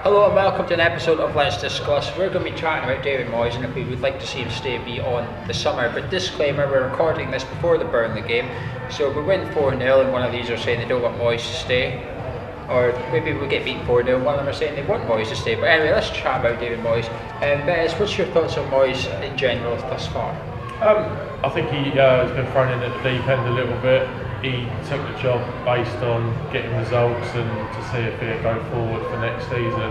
Hello and welcome to an episode of Let's Discuss. We're going to be chatting about David Moyes and if we would like to see him stay beyond the summer. But disclaimer, we're recording this before the Burnley game, so if we win 4-0 and one of these are saying they don't want Moyes to stay, or maybe we get beat 4-0 and one of them are saying they want Moyes to stay. But anyway, let's chat about David Moyes. Bez, what's your thoughts on Moyes in general thus far? I think he has been thrown in at the deep end a little bit. He took the job based on getting results and to see if he'd go forward for next season.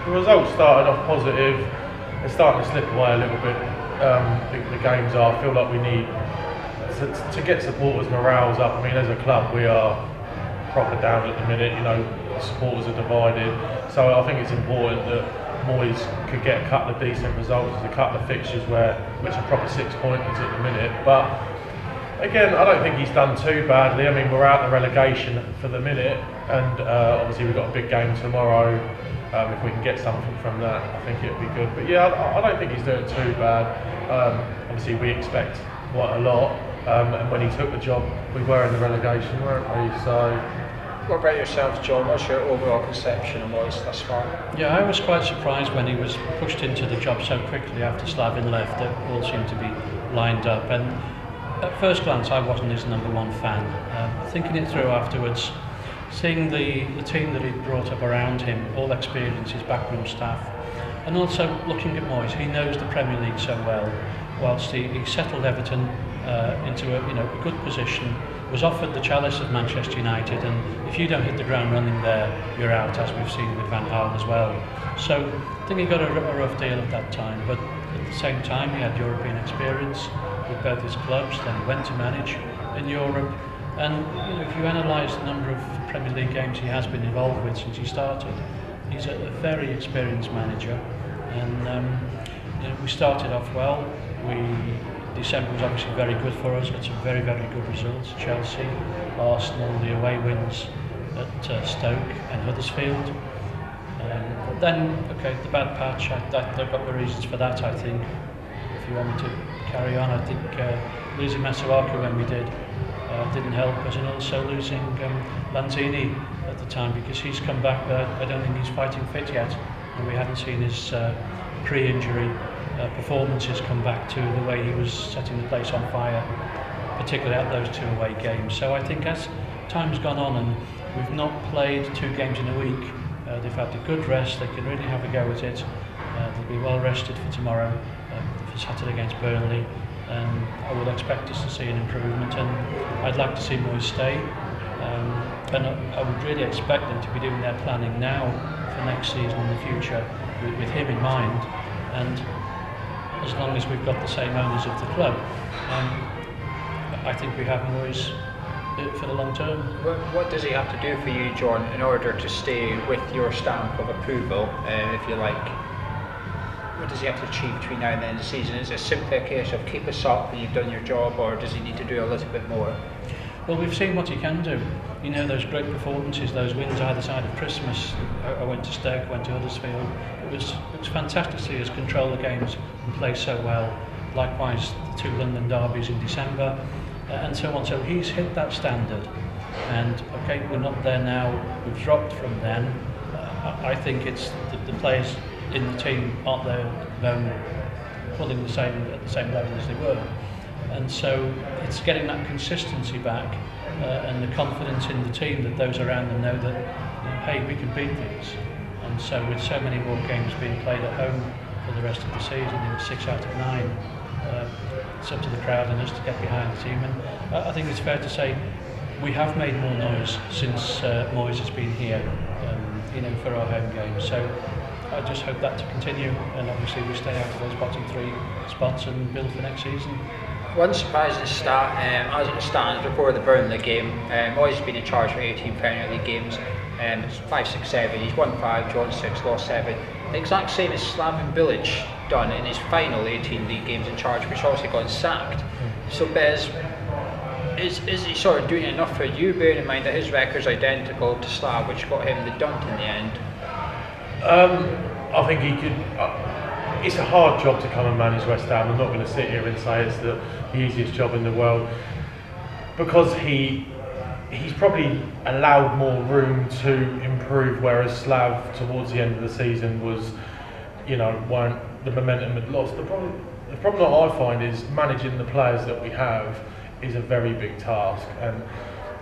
The results started off positive. They're starting to slip away a little bit. The games are. I feel like we need to get supporters' morales up. I mean, as a club, we are proper down at the minute. You know, supporters are divided. So I think it's important that Moyes could get a couple of decent results. There's a couple of fixtures which are proper 6-pointers at the minute. But again, I don't think he's done too badly. I mean, we're out of relegation for the minute, and obviously we've got a big game tomorrow. If we can get something from that, I think it'd be good. But yeah, I don't think he's doing too bad. Obviously, we expect quite a lot. And when he took the job, we were in the relegation, weren't we? So. What about yourself, John? What's your overall conception of Moyes thus far? Yeah, I was quite surprised when he was pushed into the job so quickly after Slavin left. It all seemed to be lined up, and at first glance I wasn't his number one fan. Thinking it through afterwards, seeing the team that he'd brought up around him, all experience, his backroom staff, and also looking at Moyes, he knows the Premier League so well. Whilst he settled Everton into a good position, was offered the chalice of Manchester United, and if you don't hit the ground running there, you're out, as we've seen with Van Gaal as well. So I think he got a rough deal at that time, but at the same time he had European experience with both his clubs. Then he went to manage in Europe, and if you analyse the number of Premier League games he has been involved with since he started, he's a very experienced manager. And we started off well. December was obviously very good for us. Got some very good results. Chelsea, Arsenal, the away wins at Stoke and Huddersfield. But then, the bad patch, they've got the reasons for that, I think. If you want me to carry on, I think losing Masuaku when we did didn't help us, and also losing Lanzini at the time, because he's come back, but I don't think he's fighting fit yet, and we hadn't seen his pre-injury performances come back to the way he was setting the place on fire, particularly at those two away games. So I think as time's gone on and we've not played 2 games in a week, they've had a good rest, they can really have a go at it. They'll be well rested for tomorrow, for Saturday against Burnley, and I would expect us to see an improvement, and I'd like to see Moyes stay. And I would really expect them to be doing their planning now for next season in the future with him in mind, and as long as we've got the same owners of the club, I think we have Moyes for the long term. What does he have to do for you, John, in order to stay with your stamp of approval, if you like? What does he have to achieve between now and the end of the season? Is it simply a case of keep us up and you've done your job, or does he need to do a little bit more? Well, we've seen what he can do. Those great performances, those wins either side of Christmas. I went to Stoke, went to Huddersfield. It was fantastic to see us control the games and play so well. Likewise, the 2 London derbies in December, and so on. So he's hit that standard. And we're not there now. We've dropped from then. I think it's the players in the team aren't there at the moment, pulling at the same level as they were. And so it's getting that consistency back and the confidence in the team that those around them know that, hey, we can beat these. And so with so many more games being played at home for the rest of the season, 6 out of 9, it's up to the crowd and us to get behind the team. And I think it's fair to say we have made more noise since Moyes has been here, for our home games. So I just hope that to continue, and obviously we stay out of those bottom 3 spots and build for next season. One surprising stat, as it stands before the Burnley game, Moyes has been in charge for 18 Premier League games, it's 5, 6, 7, he's won 5, drawn 6, lost 7. The exact same as Slaven Bilic done in his final 18 league games in charge, which obviously got sacked. So Bez, is he sort of doing enough for you, bearing in mind that his record's identical to Slav, which got him the dunt in the end? I think he could. It's a hard job to come and manage West Ham. I'm not going to sit here and say it's the easiest job in the world, because he he's probably allowed more room to improve, whereas Slav towards the end of the season was, weren't, the momentum had lost. The problem that I find is managing the players that we have is a very big task, and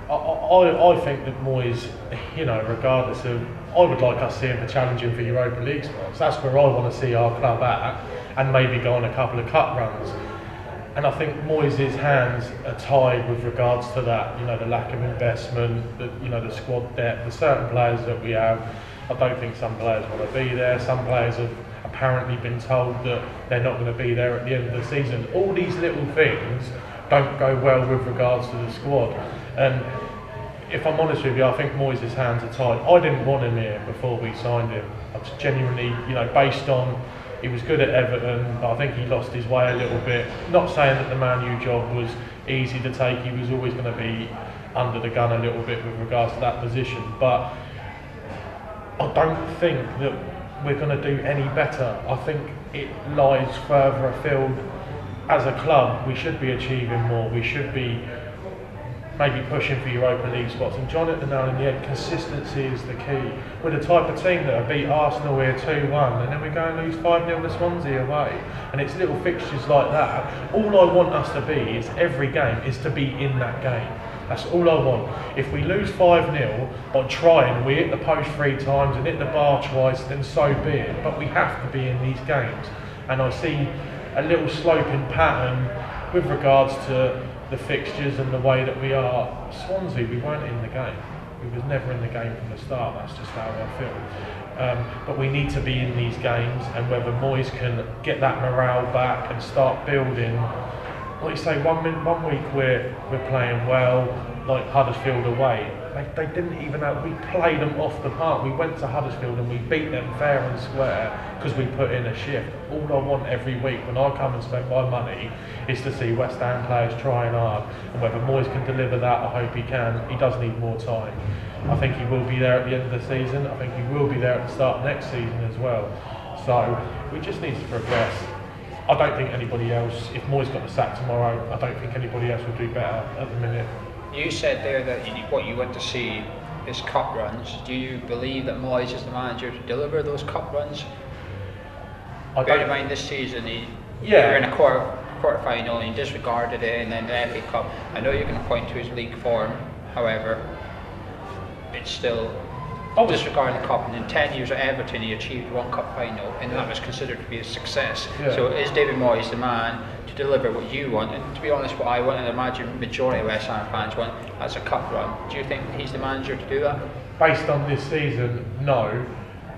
I think that Moyes, regardless of, I would like us seeing the challenging for Europa League spots. That's where I want to see our club at, and maybe go on a couple of cup runs. And I think Moyes' hands are tied with regards to that. The lack of investment, the squad depth, the certain players that we have. I don't think some players want to be there. Some players have apparently been told that they're not going to be there at the end of the season. All these little things don't go well with regards to the squad. And if I'm honest with you, I think Moyes' hands are tied. I didn't want him here before we signed him. I was genuinely, based on, he was good at Everton, but I think he lost his way a little bit. Not saying that the Man U job was easy to take, he was always going to be under the gun a little bit with regards to that position, but I don't think that we're going to do any better. I think it lies further afield. As a club, we should be achieving more, we should be maybe pushing for Europa League spots. And John hit the nail in the head, consistency is the key. We're the type of team that have beat Arsenal here 2-1 and then we go and lose 5-0 to Swansea away. And it's little fixtures like that. All I want us to be is every game is to be in that game. That's all I want. If we lose 5-0 by trying, we hit the post 3 times and hit the bar twice, then so be it. But we have to be in these games. And I see a little sloping pattern with regards to the fixtures and the way that we are. Swansea, we weren't in the game. We was never in the game from the start. That's just how I feel. But we need to be in these games, and whether Moyes can get that morale back and start building. Like you say, one week we're playing well, like Huddersfield away. They didn't even have, we played them off the park. We went to Huddersfield and we beat them fair and square because we put in a shift. All I want every week when I come and spend my money is to see West Ham players trying hard. And whether Moyes can deliver that, I hope he can. He does need more time. I think he will be there at the end of the season. I think he will be there at the start of next season as well. So we just need to progress. I don't think anybody else, if Moyes got the sack tomorrow, I don't think anybody else would do better at the minute. You said there that what you want to see is cup runs. Do you believe that Moyes is the manager to deliver those cup runs? Bear in mind this season, you're in a quarter final and he disregarded it, and then the FA Cup. I know you're going to point to his league form, however, it's still disregarding the cup. And in 10 years at Everton, he achieved 1 cup final, and that was considered to be a success. Yeah. So is David Moyes the man to deliver what you want? And to be honest, what I want, and I imagine majority of West Ham fans want, that's a cup run. Do you think he's the manager to do that? Based on this season, no.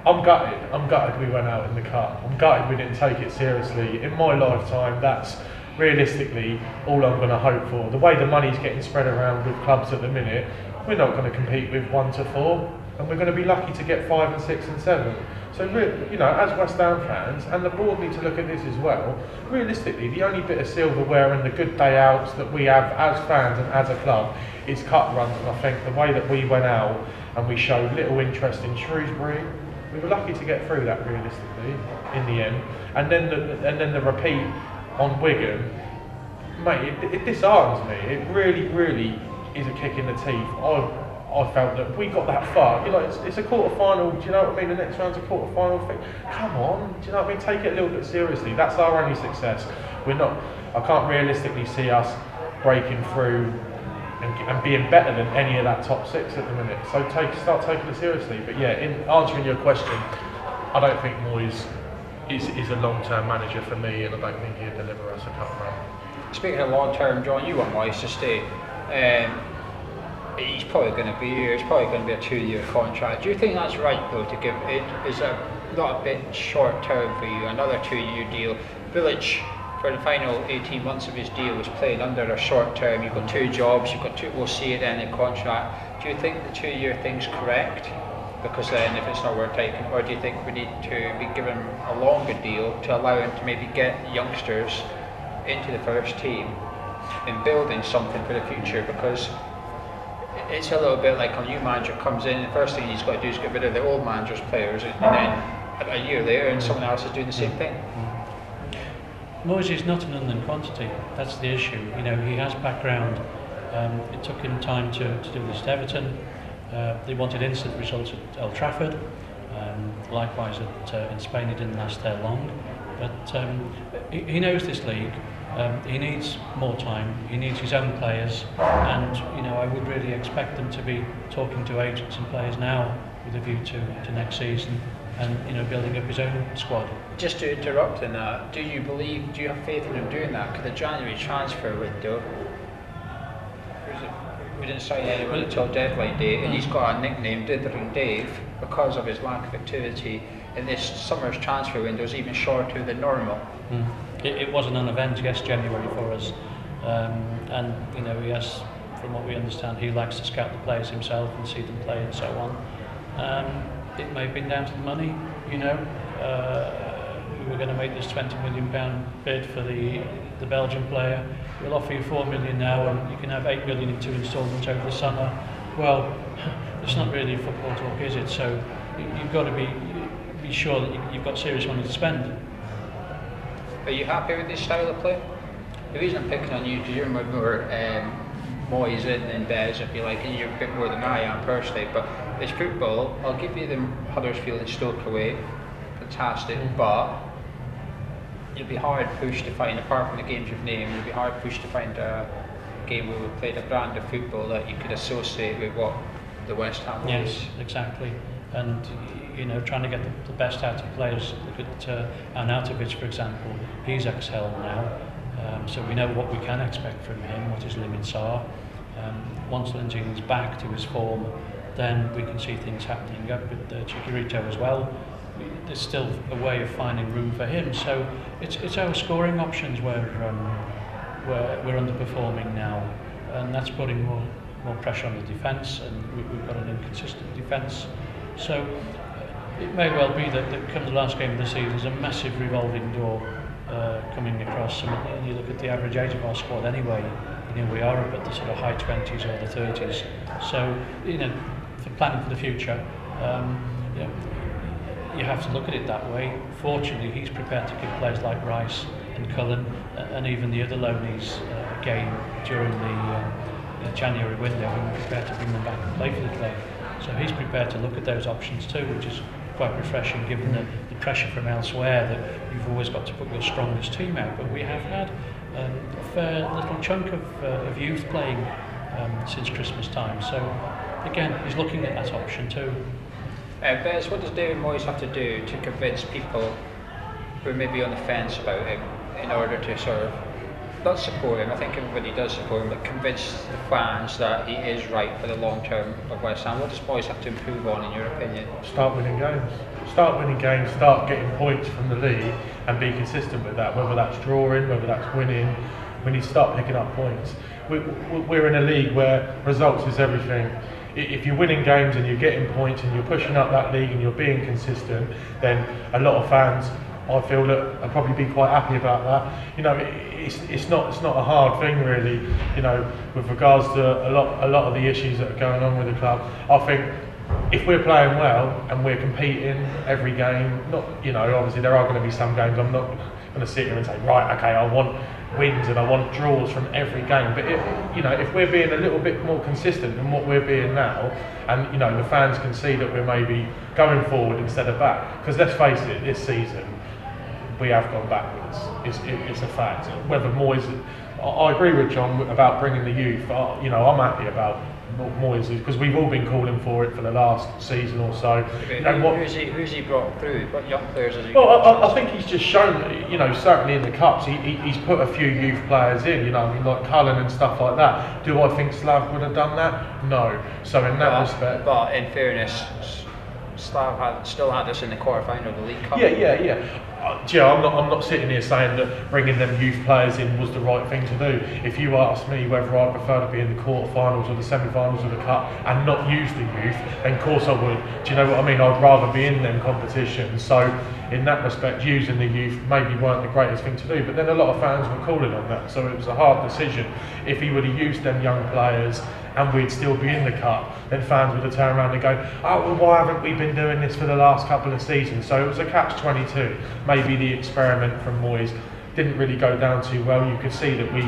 I'm gutted. I'm gutted we went out in the cup. I'm gutted we didn't take it seriously. In my lifetime, that's realistically all I'm going to hope for. The way the money's getting spread around with clubs at the minute, we're not going to compete with 1 to 4. And we're going to be lucky to get 5 and 6 and 7. So, as West Ham fans, and the board need to look at this as well, realistically, the only bit of silverware and the good day outs that we have as fans and as a club is cup runs. And I think the way that we went out and we showed little interest in Shrewsbury, we were lucky to get through that realistically in the end. And then the repeat on Wigan, mate, it disarms me. It really, really is a kick in the teeth. I felt that we got that far. It's a quarter final. Do you know what I mean? The next round's a quarter final thing. Come on, do you know what I mean? Take it a little bit seriously. That's our only success. I can't realistically see us breaking through and being better than any of that top 6 at the minute. So start taking it seriously. But yeah, in answering your question, I don't think Moyes is a long-term manager for me, and I don't think he'll deliver us a cup run. Speaking of long-term, John, you want Moyes to stay. He's probably going to be here. It's probably going to be a 2-year contract. Do you think that's right, though, to give it? Is it not a bit short term for you? Another 2-year deal. Village, for the final 18 months of his deal, was playing under a short term. You've got 2 jobs. You've got 2. We'll see it in the contract. Do you think the 2-year thing's correct? Because then, if it's not worth taking, or do you think we need to be given a longer deal to allow him to maybe get youngsters into the first team and building something for the future? Because it's a little bit like a new manager comes in, and the first thing he's got to do is get rid of the old manager's players, and then a year later and someone else is doing the same thing. Moyes is not an unknown quantity. That's the issue. He has background It took him time to do this at Everton. They wanted instant results at Old Trafford. Likewise in Spain, it didn't last there long. But he knows this league. He needs more time. He needs his own players, and I would really expect them to be talking to agents and players now with a view to next season, and building up his own squad. Just to interrupt in that, do you have faith in him doing that? Because the January transfer window, we didn't sign anyone until deadline day, and he's got a nickname, Dithering Dave, because of his lack of activity. And this summer's transfer window is even shorter than normal. It was an event, yes, January for us, and yes, from what we understand, he likes to scout the players himself and see them play and so on. It may have been down to the money, we were going to make this £20 million bid for the Belgian player. We'll offer you £4 million now, and you can have £8 million in 2 instalments over the summer. Well, it's not really football talk, is it? So you've got to be sure that you've got serious money to spend. Are you happy with this style of play? The reason I'm picking on you is because you're more Moyes and Bez, if you like, and you're a bit more than I am personally. But it's football. I'll give you the Huddersfield and Stoke away, fantastic. But you'll be hard pushed to find, apart from the games you've named, you'll be hard pushed to find a game where we played a brand of football that you could associate with what the West Ham was. Yes, exactly. And trying to get the best out of players. Look at Arnautovic, for example. He's excelled now, so we know what we can expect from him, what his limits are. Once Lindsay's back to his form, then we can see things happening up with Chicharito as well. There's still a way of finding room for him, so it's our scoring options where we're underperforming now, and that's putting more pressure on the defence, and we've got an inconsistent defence. So it may well be that come the last game of the season, there's a massive revolving door coming across, and you look at the average age of our squad anyway, we are up at the sort of high 20s or the 30s. So for planning for the future, you have to look at it that way. Fortunately, he's prepared to give players like Rice and Cullen and even the other loanees a game during the January window, and we're prepared to bring them back and play for the club. So he's prepared to look at those options too, which is quite refreshing given the pressure from elsewhere that you've always got to put your strongest team out. But we have had a fair little chunk of youth playing since Christmas time. So again, he's looking at that option too. Bez, what does David Moyes have to do to convince people who may be on the fence about him in order to sort of not support him? I think everybody does support him, but convince the fans that he is right for the long term of West Ham. What does Moyes have to improve on, in your opinion? Start winning games. Start getting points from the league and be consistent with that, whether that's drawing, whether that's winning. We need to start picking up points. We're in a league where results is everything. If you're winning games and you're getting points and you're pushing up that league and you're being consistent, then a lot of fans, I feel, that will probably be quite happy about that. It's not a hard thing really. With regards to a lot of the issues that are going on with the club. I think if we're playing well and we're competing every game, obviously there are going to be some games I'm not going to sit here and say, right, okay, I want wins and I want draws from every game. But if we're being a little bit more consistent than what we're being now, and the fans can see that we're maybe going forward instead of back, because let's face it, this season we have gone backwards. It's a fact. Whether Moyes, I agree with John about bringing the youth. I'm happy about Moyes because we've all been calling for it for the last season or so. Who's he brought through? What young players has he? Well, I think he's just shown, certainly in the cups, he's put a few youth players in. Like Cullen and stuff like that. Do I think Slav would have done that? No. So in that respect, but in fairness, Slav still had us in the quarter-final of the League Cup. Yeah. I'm not sitting here saying that bringing them youth players in was the right thing to do. If you ask me whether I prefer to be in the quarter-finals or the semi-finals of the cup and not use the youth, then of course I would. Do you know what I mean? I'd rather be in them competitions. So in that respect, using the youth maybe weren't the greatest thing to do. But then a lot of fans were calling on that, so it was a hard decision. If he would have used them young players and we'd still be in the cup, then fans would have turned around and go, oh, well, why haven't we been doing this for the last couple of seasons? So it was a catch-22. Maybe the experiment from Moyes didn't really go down too well. You could see that we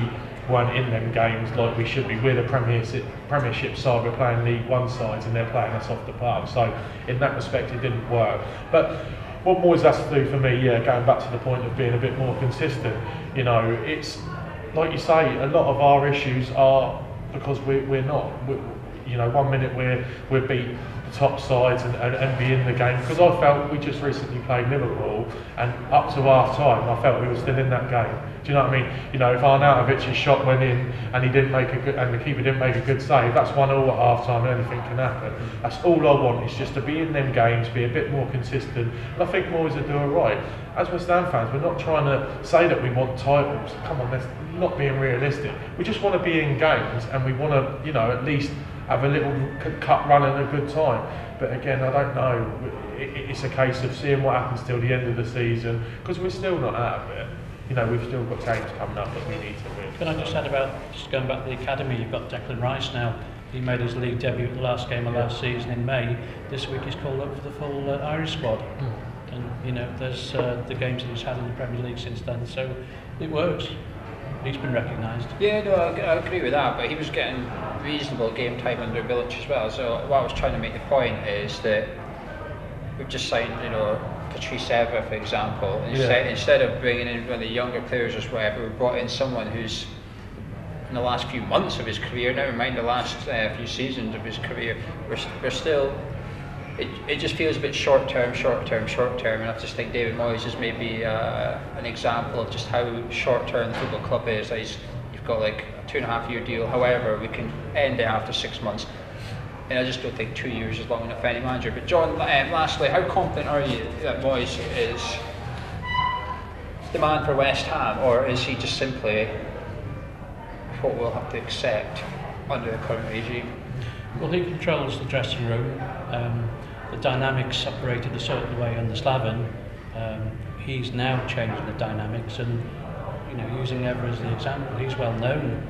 weren't in them games like we should be. We're the Premiership side, we're playing League One sides, and they're playing us off the park. So in that respect, it didn't work. But what Moyes has to do for me, going back to the point of being a bit more consistent, it's like you say, a lot of our issues are because we're not. 1 minute we're beat the top sides and be in the game, because I felt we just recently played Liverpool and up to half time I felt we were still in that game. Do you know what I mean? If Arnautovic's shot went in and he didn't make and the keeper didn't make a good save, that's 1-1 at half time and anything can happen. That's all I want, is just to be in them games, be a bit more consistent, and I think Moyes will do it right. As West Ham fans, we're not trying to say that we want titles. Come on, that's not being realistic. We just want to be in games, and we want to, at least have a little cup run and a good time. But again, I don't know. It's a case of seeing what happens till the end of the season, because we're still not out of it. We've still got games coming up that we need to win. Can I just add about, just going back to the academy, you've got Declan Rice now. He made his league debut at the last game of last season in May. This week he's called up for the full Irish squad. And there's the games that he's had in the Premier League since then, so it works. He's been recognised. Yeah, no, I agree with that, but he was getting reasonable game time under Bilic as well. So what I was trying to make the point is that we've just signed, Patrice Evra, for example. Instead of bringing in one of the younger players or whatever, we brought in someone who's in the last few months of his career, never mind the last few seasons of his career, we're still. It just feels a bit short term, and I just think David Moyes is maybe an example of just how short term the football club is. You've got like a 2.5-year deal, however, we can end it after 6 months. And I just don't think 2 years is long enough for any manager. But John, lastly, how confident are you that Moyes is the man for West Ham, or is he just simply what we'll have to accept under the current regime? Well, he controls the dressing room. The dynamics operated a certain way under Slaven. He's now changing the dynamics, and using Evra as the example, he's well known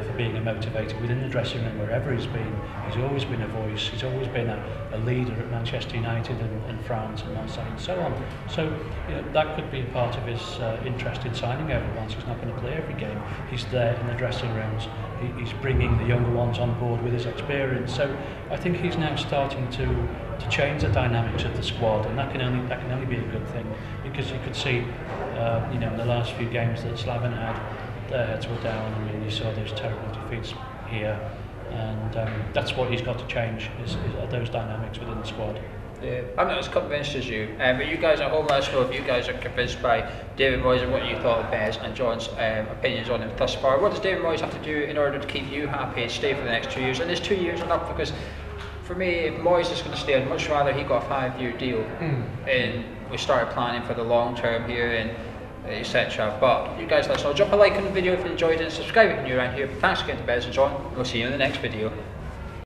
for being a motivator within the dressing room wherever he's been. He's always been a voice. He's always been a leader at Manchester United and France and Marseille and so on. So that could be part of his interest in signing Evra. Once he's not going to play every game, he's there in the dressing rooms. He's bringing the younger ones on board with his experience. So I think he's now starting to change the dynamics of the squad, and that can only be a good thing, because you could see in the last few games that Slaven had, their heads were down. I mean, you saw those terrible defeats here, and that's what he's got to change is those dynamics within the squad. Yeah, I'm not as convinced as you, but you guys at home, let us know if you guys are convinced by David Moyes and what you thought of Bez and John's opinions on him thus far. What does David Moyes have to do in order to keep you happy and stay for the next 2 years? And is 2 years enough? Because for me, if Moyes is going to stay, I'd much rather he got a 5-year deal and we started planning for the long term here and etc. But you guys let us know. Drop a like on the video if you enjoyed it, and subscribe if you're new around here. But thanks again to Bez and John. We'll see you in the next video.